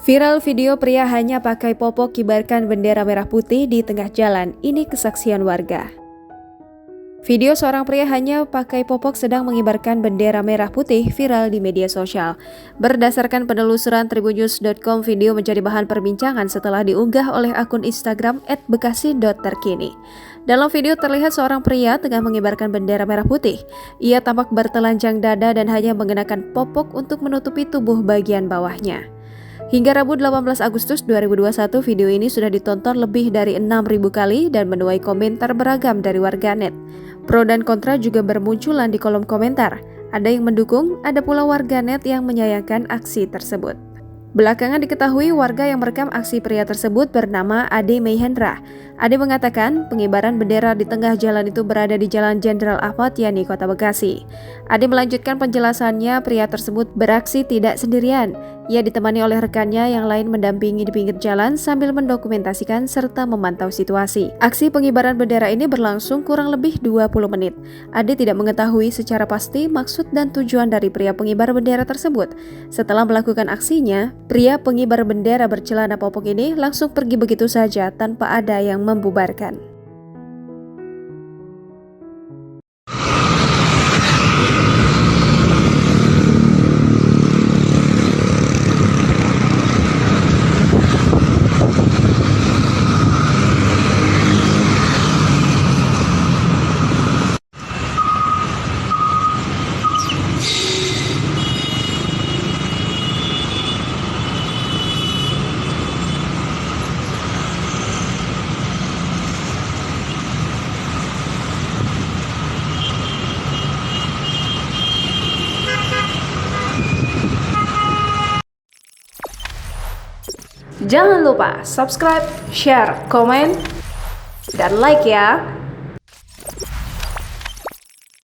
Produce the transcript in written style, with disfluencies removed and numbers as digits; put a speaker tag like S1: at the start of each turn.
S1: Viral video pria hanya pakai popok kibarkan bendera merah putih di tengah jalan. Ini kesaksian warga. Video seorang pria hanya pakai popok sedang mengibarkan bendera merah putih viral di media sosial. Berdasarkan penelusuran tribunnews.com, video menjadi bahan perbincangan setelah diunggah oleh akun Instagram @bekasi.terkini. Dalam video terlihat seorang pria tengah mengibarkan bendera merah putih. Ia tampak bertelanjang dada dan hanya mengenakan popok untuk menutupi tubuh bagian bawahnya. Hingga Rabu 18 Agustus 2021, video ini sudah ditonton lebih dari 6.000 kali dan menuai komentar beragam dari warganet. Pro dan kontra juga bermunculan di kolom komentar. Ada yang mendukung, ada pula warganet yang menyayangkan aksi tersebut. Belakangan diketahui warga yang merekam aksi pria tersebut bernama Ade Meihendra. Ade mengatakan pengibaran bendera di tengah jalan itu berada di Jalan Jenderal Ahmad Yani, Kota Bekasi. Ade melanjutkan penjelasannya, pria tersebut beraksi tidak sendirian. Ia ditemani oleh rekannya yang lain mendampingi di pinggir jalan sambil mendokumentasikan serta memantau situasi. Aksi pengibaran bendera ini berlangsung kurang lebih 20 menit. Ade tidak mengetahui secara pasti maksud dan tujuan dari pria pengibar bendera tersebut. Setelah melakukan aksinya, pria pengibar bendera bercelana popok ini langsung pergi begitu saja tanpa ada yang membubarkan. Jangan lupa subscribe, share, komen, dan like ya!